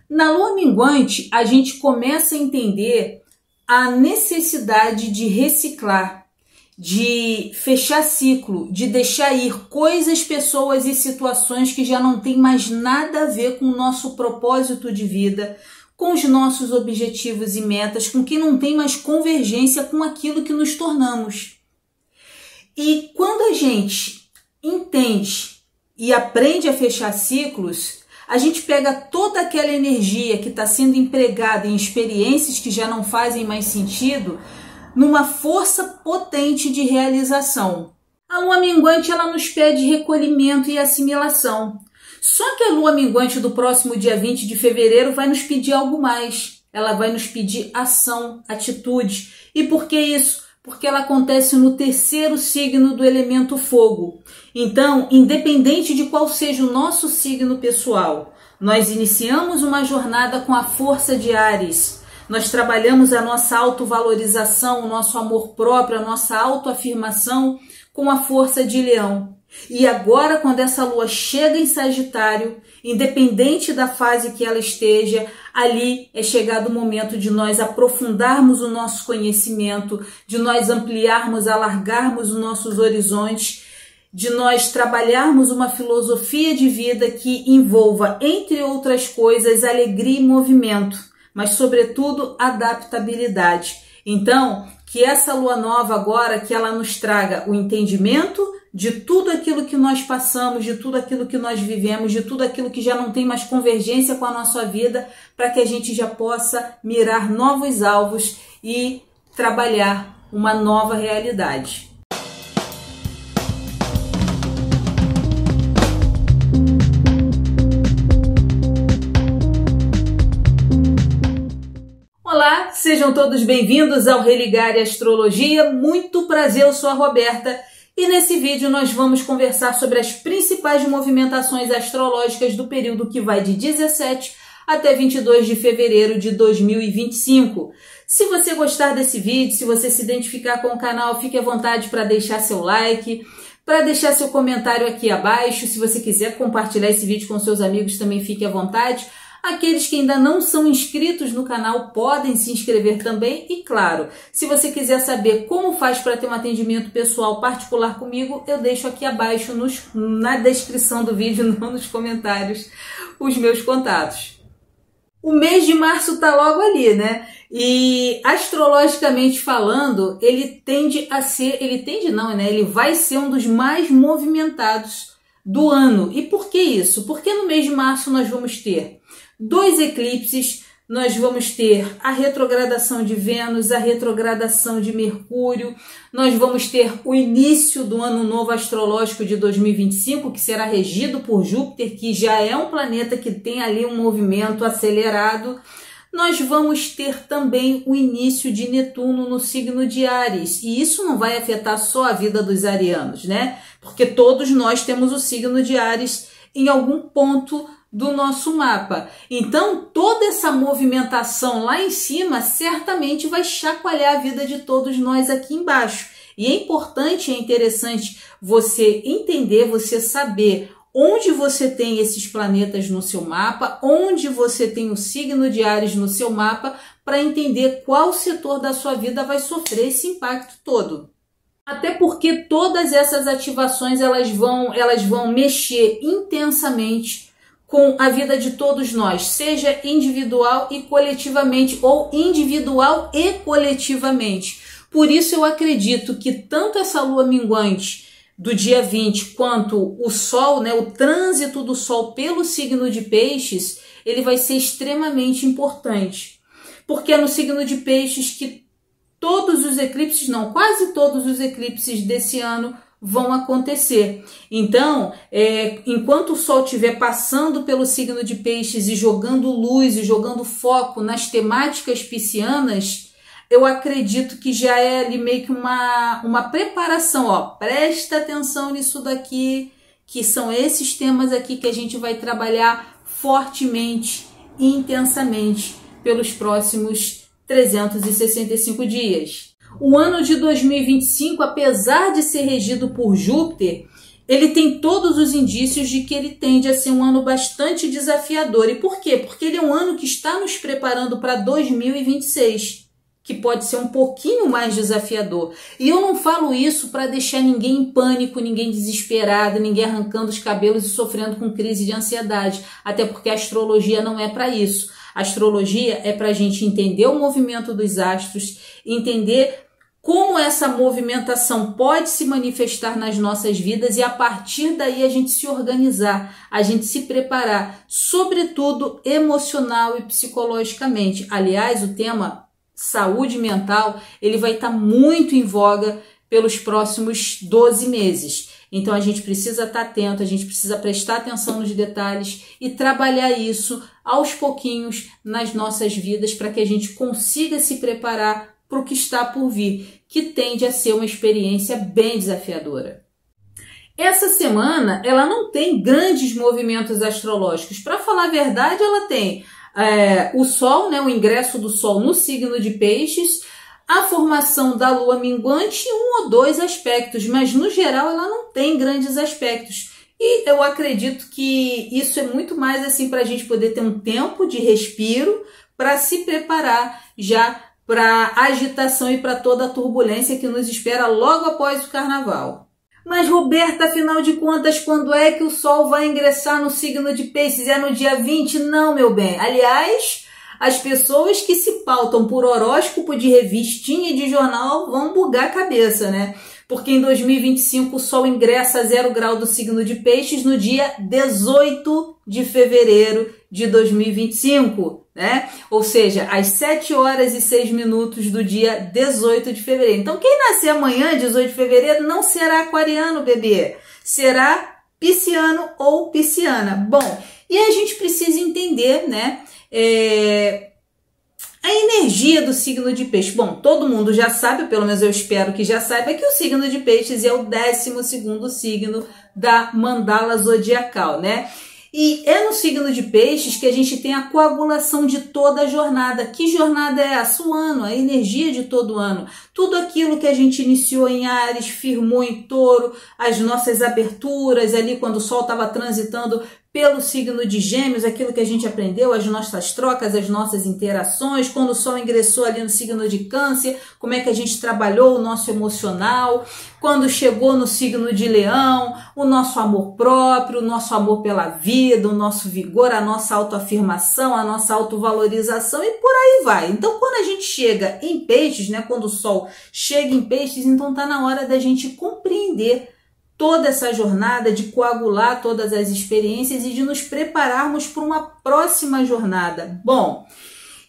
Na lua minguante, a gente começa a entender a necessidade de reciclar, de fechar ciclo, de deixar ir coisas, pessoas e situações que já não tem mais nada a ver com o nosso propósito de vida, com os nossos objetivos e metas, com que não tem mais convergência com aquilo que nos tornamos. E quando a gente entende e aprende a fechar ciclos, a gente pega toda aquela energia que está sendo empregada em experiências que já não fazem mais sentido, numa força potente de realização. A lua minguante ela nos pede recolhimento e assimilação. Só que a lua minguante do próximo dia 20 de fevereiro vai nos pedir algo mais. Ela vai nos pedir ação, atitude. E por que isso? Porque ela acontece no terceiro signo do elemento fogo. Então, independente de qual seja o nosso signo pessoal, nós iniciamos uma jornada com a força de Áries. Nós trabalhamos a nossa autovalorização, o nosso amor próprio, a nossa autoafirmação com a força de Leão. E agora, quando essa lua chega em Sagitário, independente da fase que ela esteja, ali é chegado o momento de nós aprofundarmos o nosso conhecimento, de nós ampliarmos, alargarmos os nossos horizontes, de nós trabalharmos uma filosofia de vida que envolva, entre outras coisas, alegria e movimento, mas, sobretudo, adaptabilidade. Então, que essa lua nova agora, que ela nos traga o entendimento de tudo aquilo que nós passamos, de tudo aquilo que nós vivemos, de tudo aquilo que já não tem mais convergência com a nossa vida, para que a gente já possa mirar novos alvos e trabalhar uma nova realidade. Olá, sejam todos bem-vindos ao Religar Astrologia. Muito prazer, eu sou a Roberta e nesse vídeo nós vamos conversar sobre as principais movimentações astrológicas do período que vai de 17 até 22 de fevereiro de 2025. Se você gostar desse vídeo, se você se identificar com o canal, fique à vontade para deixar seu like, para deixar seu comentário aqui abaixo. Se você quiser compartilhar esse vídeo com seus amigos, também fique à vontade. Aqueles que ainda não são inscritos no canal podem se inscrever também. E claro, se você quiser saber como faz para ter um atendimento pessoal particular comigo, eu deixo aqui abaixo na descrição do vídeo, não nos comentários, os meus contatos. O mês de março tá logo ali, né? E astrologicamente falando, ele vai ser um dos mais movimentados do ano. E por que isso? Porque no mês de março nós vamos ter 2 eclipses, nós vamos ter a retrogradação de Vênus, a retrogradação de Mercúrio, nós vamos ter o início do ano novo astrológico de 2025, que será regido por Júpiter, que já é um planeta que tem ali um movimento acelerado. Nós vamos ter também o início de Netuno no signo de Áries, e isso não vai afetar só a vida dos arianos, né? Porque todos nós temos o signo de Áries em algum ponto do nosso mapa. Então, toda essa movimentação lá em cima certamente vai chacoalhar a vida de todos nós aqui embaixo. E é importante, é interessante você entender, você saber onde você tem esses planetas no seu mapa, onde você tem o signo de Áries no seu mapa, para entender qual setor da sua vida vai sofrer esse impacto todo. Até porque todas essas ativações elas vão mexer intensamente com a vida de todos nós, seja individual e coletivamente, ou individual e coletivamente. Por isso eu acredito que tanto essa lua minguante do dia 20 quanto o Sol, né, o trânsito do Sol pelo signo de Peixes, ele vai ser extremamente importante. Porque é no signo de Peixes que quase todos os eclipses desse ano vão acontecer. Então, enquanto o Sol estiver passando pelo signo de Peixes e jogando luz e jogando foco nas temáticas piscianas, eu acredito que já é ali meio que uma preparação, ó, presta atenção nisso daqui, que são esses temas aqui que a gente vai trabalhar fortemente e intensamente pelos próximos 365 dias. O ano de 2025, apesar de ser regido por Júpiter, ele tem todos os indícios de que ele tende a ser um ano bastante desafiador. E por quê? Porque ele é um ano que está nos preparando para 2026, que pode ser um pouquinho mais desafiador. E eu não falo isso para deixar ninguém em pânico, ninguém desesperado, ninguém arrancando os cabelos e sofrendo com crise de ansiedade, até porque a astrologia não é para isso. A astrologia é para a gente entender o movimento dos astros, entender como essa movimentação pode se manifestar nas nossas vidas e a partir daí a gente se organizar, a gente se preparar, sobretudo emocional e psicologicamente. Aliás, o tema saúde mental, ele vai estar muito em voga pelos próximos 12 meses. Então a gente precisa estar atento, a gente precisa prestar atenção nos detalhes e trabalhar isso aos pouquinhos nas nossas vidas para que a gente consiga se preparar para o que está por vir, que tende a ser uma experiência bem desafiadora. Essa semana, ela não tem grandes movimentos astrológicos. Para falar a verdade, ela tem o Sol, né, o ingresso do Sol no signo de Peixes, a formação da Lua minguante e um ou dois aspectos, mas no geral ela não tem grandes aspectos. E eu acredito que isso é muito mais assim para a gente poder ter um tempo de respiro para se preparar já para a agitação e para toda a turbulência que nos espera logo após o carnaval. Mas, Roberta, afinal de contas, quando é que o Sol vai ingressar no signo de Peixes? É no dia 20? Não, meu bem. Aliás, as pessoas que se pautam por horóscopo de revistinha e de jornal vão bugar a cabeça, né? Porque em 2025 o Sol ingressa a 0 grau do signo de Peixes no dia 18 de fevereiro de 2025, né? Ou seja, às 7 horas e 6 minutos do dia 18 de fevereiro. Então, quem nascer amanhã, 18 de fevereiro, não será aquariano, bebê. Será pisciano ou pisciana. Bom, e a gente precisa entender, né? A energia do signo de Peixe. Bom, todo mundo já sabe, pelo menos eu espero que já saiba, que o signo de Peixes é o 12º signo da mandala zodiacal, né? E é no signo de Peixes que a gente tem a coagulação de toda a jornada. Que jornada é essa? O ano, a energia de todo o ano. Tudo aquilo que a gente iniciou em Áries, firmou em Touro, as nossas aberturas ali quando o Sol estava transitando pelo signo de Gêmeos, aquilo que a gente aprendeu, as nossas trocas, as nossas interações, quando o Sol ingressou ali no signo de Câncer, como é que a gente trabalhou o nosso emocional, quando chegou no signo de Leão, o nosso amor próprio, o nosso amor pela vida, o nosso vigor, a nossa autoafirmação, a nossa autovalorização e por aí vai. Então, quando a gente chega em Peixes, né, quando o Sol chega em Peixes, então tá na hora da gente compreender toda essa jornada, de coagular todas as experiências e de nos prepararmos para uma próxima jornada. Bom,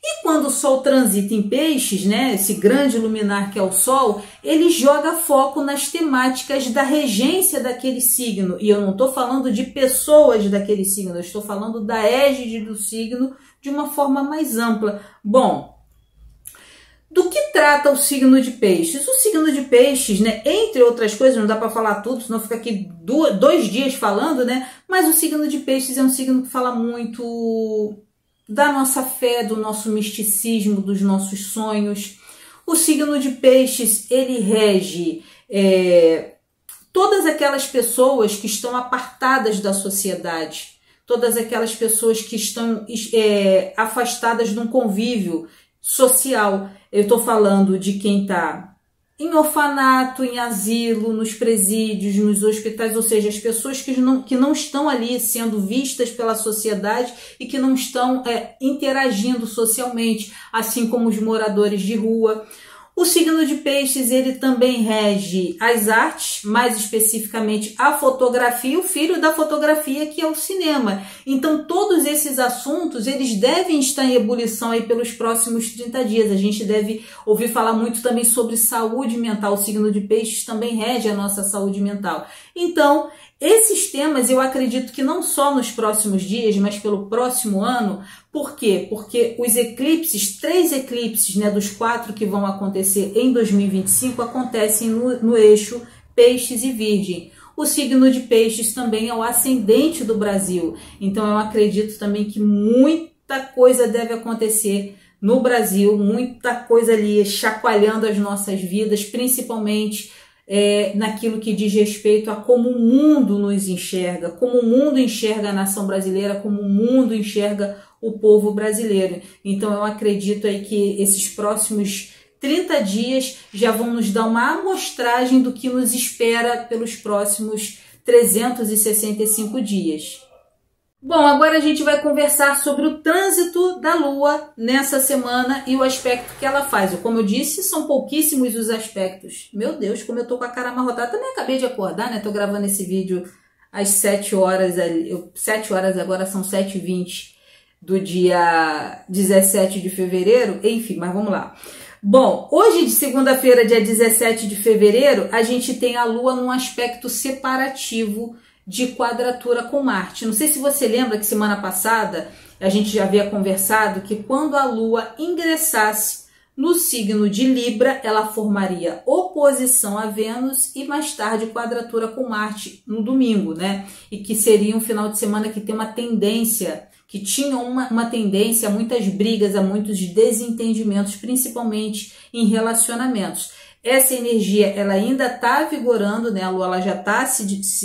e quando o Sol transita em Peixes, né, esse grande luminar que é o Sol, ele joga foco nas temáticas da regência daquele signo. E eu não estou falando de pessoas daquele signo, eu estou falando da égide do signo de uma forma mais ampla. Bom, do que trata o signo de Peixes? O signo de Peixes, né, entre outras coisas, não dá para falar tudo, senão fica aqui 2 dias falando, né? Mas o signo de Peixes é um signo que fala muito da nossa fé, do nosso misticismo, dos nossos sonhos. O signo de Peixes, ele rege todas aquelas pessoas que estão apartadas da sociedade, todas aquelas pessoas que estão afastadas de um convívio social. Eu estou falando de quem está em orfanato, em asilo, nos presídios, nos hospitais, ou seja, as pessoas que não estão ali sendo vistas pela sociedade e que não estão interagindo socialmente, assim como os moradores de rua. O signo de Peixes, ele também rege as artes, mais especificamente a fotografia, o filho da fotografia, que é o cinema. Então, todos esses assuntos, eles devem estar em ebulição aí pelos próximos 30 dias. A gente deve ouvir falar muito também sobre saúde mental. O signo de Peixes também rege a nossa saúde mental. Então, esses temas eu acredito que não só nos próximos dias, mas pelo próximo ano. Por quê? Porque os eclipses, 3 eclipses, né, dos 4 que vão acontecer em 2025, acontecem no eixo Peixes e Virgem. O signo de Peixes também é o ascendente do Brasil. Então eu acredito também que muita coisa deve acontecer no Brasil, muita coisa ali chacoalhando as nossas vidas, principalmente naquilo que diz respeito a como o mundo nos enxerga, como o mundo enxerga a nação brasileira, como o mundo enxerga o povo brasileiro. Então eu acredito aí que esses próximos 30 dias já vão nos dar uma amostragem do que nos espera pelos próximos 365 dias. Bom, agora a gente vai conversar sobre o trânsito da Lua nessa semana e o aspecto que ela faz. Como eu disse, são pouquíssimos os aspectos. Meu Deus, como eu tô com a cara amarrotada. Também acabei de acordar, né? Tô gravando esse vídeo às 7 horas. 7 horas agora são 7h20 do dia 17 de fevereiro. Enfim, mas vamos lá. Bom, hoje de segunda-feira, dia 17 de fevereiro, a gente tem a Lua num aspecto separativo de quadratura com Marte. Não sei se você lembra que semana passada a gente já havia conversado que quando a Lua ingressasse no signo de Libra, ela formaria oposição a Vênus e mais tarde quadratura com Marte no domingo, né? E que seria um final de semana que tem uma tendência, que tinha uma tendência a muitas brigas, a muitos desentendimentos, principalmente em relacionamentos. Essa energia ela ainda está vigorando, né? A Lua ela já está se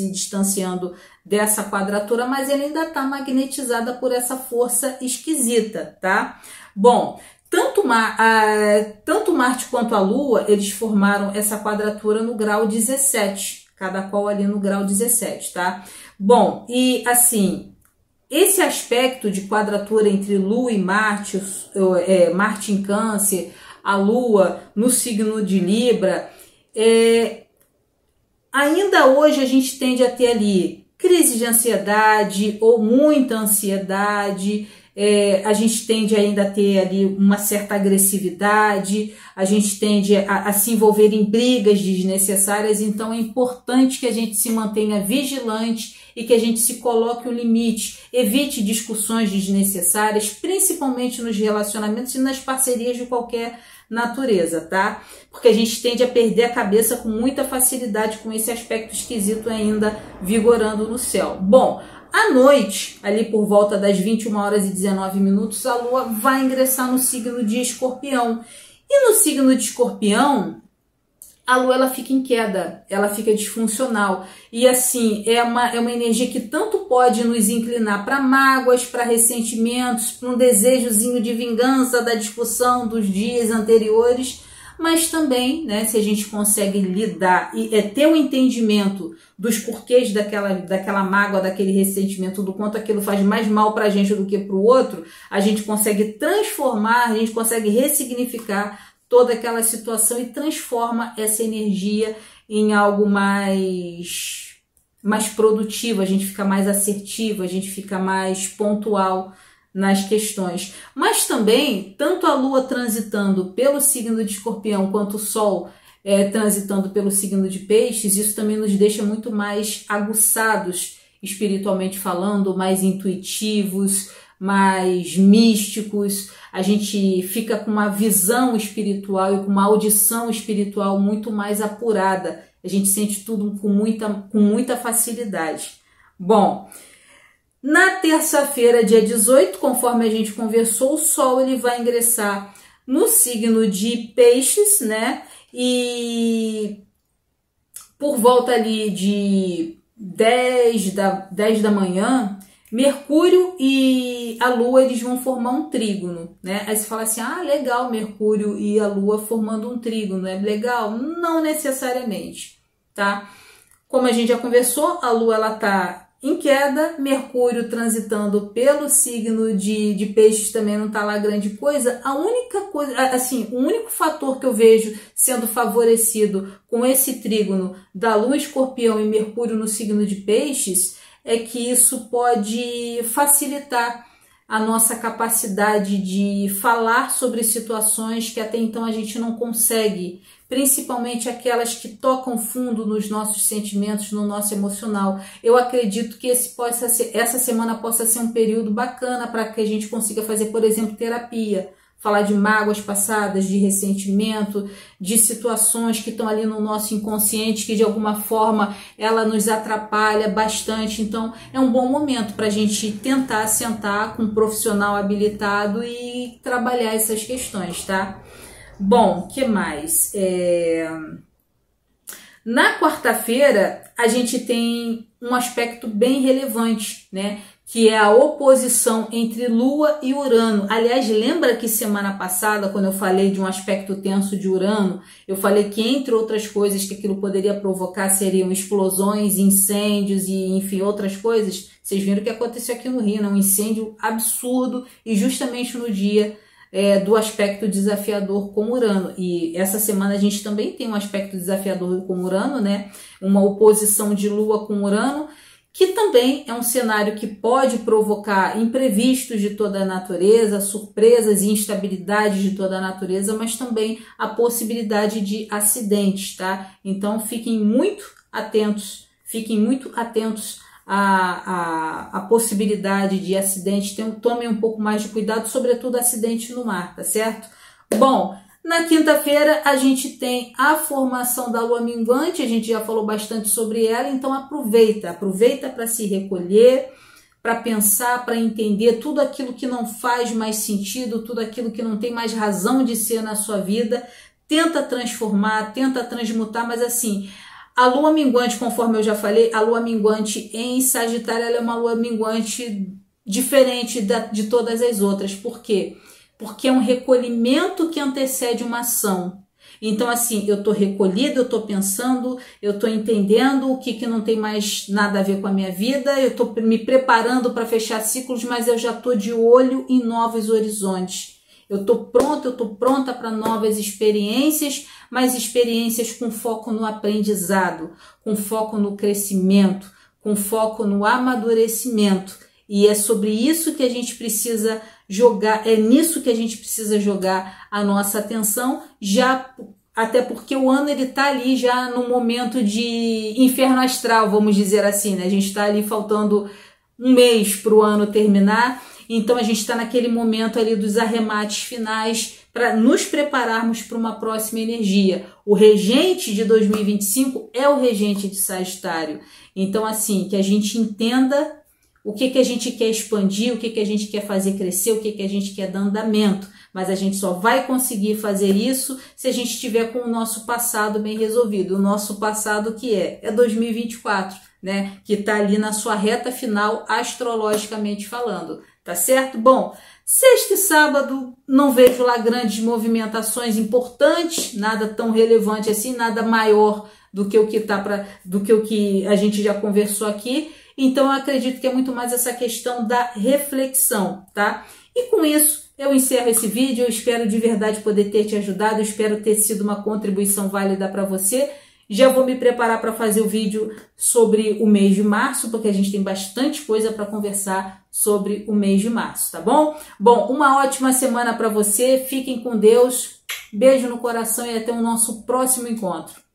distanciando dessa quadratura, mas ela ainda está magnetizada por essa força esquisita, tá? Bom, tanto Marte quanto a Lua, eles formaram essa quadratura no grau 17, cada qual ali no grau 17, tá? Bom, e assim, esse aspecto de quadratura entre Lua e Marte, Marte em Câncer, a Lua no signo de Libra, ainda hoje a gente tende a ter ali crise de ansiedade ou muita ansiedade, a gente tende ainda a ter ali uma certa agressividade, a gente tende a se envolver em brigas desnecessárias, então é importante que a gente se mantenha vigilante e que a gente se coloque um limite, evite discussões desnecessárias, principalmente nos relacionamentos e nas parcerias de qualquer natureza, tá? Porque a gente tende a perder a cabeça com muita facilidade com esse aspecto esquisito ainda vigorando no céu. Bom, à noite, ali por volta das 21h19, a Lua vai ingressar no signo de Escorpião. E no signo de Escorpião, a Lua ela fica em queda, ela fica disfuncional. E assim, é uma energia que tanto pode nos inclinar para mágoas, para ressentimentos, para um desejozinho de vingança da discussão dos dias anteriores, mas também, né, se a gente consegue lidar e ter um entendimento dos porquês daquela mágoa, daquele ressentimento, do quanto aquilo faz mais mal para a gente do que para o outro, a gente consegue transformar, a gente consegue ressignificar toda aquela situação e transforma essa energia em algo mais produtivo, a gente fica mais assertivo, a gente fica mais pontual nas questões. Mas também, tanto a Lua transitando pelo signo de Escorpião, quanto o Sol transitando pelo signo de Peixes, isso também nos deixa muito mais aguçados espiritualmente falando, mais intuitivos, mais místicos, a gente fica com uma visão espiritual e com uma audição espiritual muito mais apurada, a gente sente tudo com muita facilidade. Bom, na terça-feira, dia 18, conforme a gente conversou, o Sol ele vai ingressar no signo de Peixes, né? E por volta ali de 10 da manhã, Mercúrio e a Lua eles vão formar um trígono, né? Aí você fala assim, ah, legal, Mercúrio e a Lua formando um trígono, é legal? Não necessariamente, tá? Como a gente já conversou, a Lua ela tá em queda, Mercúrio transitando pelo signo de Peixes também não tá lá grande coisa. A única coisa, assim, o único fator que eu vejo sendo favorecido com esse trígono da Lua em Escorpião e Mercúrio no signo de Peixes é que isso pode facilitar a nossa capacidade de falar sobre situações que até então a gente não consegue, principalmente aquelas que tocam fundo nos nossos sentimentos, no nosso emocional. Eu acredito que essa semana possa ser um período bacana para que a gente consiga fazer, por exemplo, terapia, falar de mágoas passadas, de ressentimento, de situações que estão ali no nosso inconsciente, que de alguma forma ela nos atrapalha bastante. Então é um bom momento para a gente tentar sentar com um profissional habilitado e trabalhar essas questões, tá? Bom, que mais? Na quarta-feira, a gente tem um aspecto bem relevante, né? Que é a oposição entre Lua e Urano. Aliás, lembra que semana passada, quando eu falei de um aspecto tenso de Urano, eu falei que, entre outras coisas que aquilo poderia provocar seriam explosões, incêndios e, enfim, outras coisas? Vocês viram o que aconteceu aqui no Rio, né? Um incêndio absurdo e justamente no dia do aspecto desafiador com Urano. E essa semana a gente também tem um aspecto desafiador com Urano, né? Uma oposição de Lua com Urano, que também é um cenário que pode provocar imprevistos de toda a natureza, surpresas e instabilidades de toda a natureza, mas também a possibilidade de acidentes, tá? Então fiquem muito atentos à possibilidade de acidente, tomem um pouco mais de cuidado, sobretudo acidente no mar, tá certo? Bom, na quinta-feira a gente tem a formação da lua minguante, a gente já falou bastante sobre ela, então aproveita para se recolher, para pensar, para entender tudo aquilo que não faz mais sentido, tudo aquilo que não tem mais razão de ser na sua vida, tenta transformar, tenta transmutar, mas assim, a lua minguante, conforme eu já falei, a lua minguante em Sagitário, ela é uma lua minguante diferente de todas as outras. Por quê? Porque é um recolhimento que antecede uma ação. Então, assim, eu estou recolhida, eu estou pensando, eu estou entendendo o que não tem mais nada a ver com a minha vida, eu estou me preparando para fechar ciclos, mas eu já estou de olho em novos horizontes. Eu estou pronta para novas experiências, mas experiências com foco no aprendizado, com foco no crescimento, com foco no amadurecimento. E é sobre isso que a gente precisa jogar, é nisso que a gente precisa jogar a nossa atenção, já até porque o ano ele tá ali já no momento de inferno astral, vamos dizer assim, né? A gente está ali faltando um mês para o ano terminar, então a gente está naquele momento ali dos arremates finais para nos prepararmos para uma próxima energia. O regente de 2025 é o regente de Sagitário. Então, assim, que a gente entenda o que a gente quer expandir, o que a gente quer fazer crescer, o que a gente quer dar andamento. Mas a gente só vai conseguir fazer isso se a gente estiver com o nosso passado bem resolvido. O nosso passado que é 2024, né? Que está ali na sua reta final, astrologicamente falando. Tá certo? Bom, sexta e sábado não vejo lá grandes movimentações importantes, nada tão relevante assim, nada maior do que o que a gente já conversou aqui. Então eu acredito que é muito mais essa questão da reflexão, tá? E com isso eu encerro esse vídeo, eu espero de verdade poder ter te ajudado, eu espero ter sido uma contribuição válida para você. Já vou me preparar para fazer o vídeo sobre o mês de março, porque a gente tem bastante coisa para conversar sobre o mês de março, tá bom? Bom, uma ótima semana para você, fiquem com Deus, beijo no coração e até o nosso próximo encontro.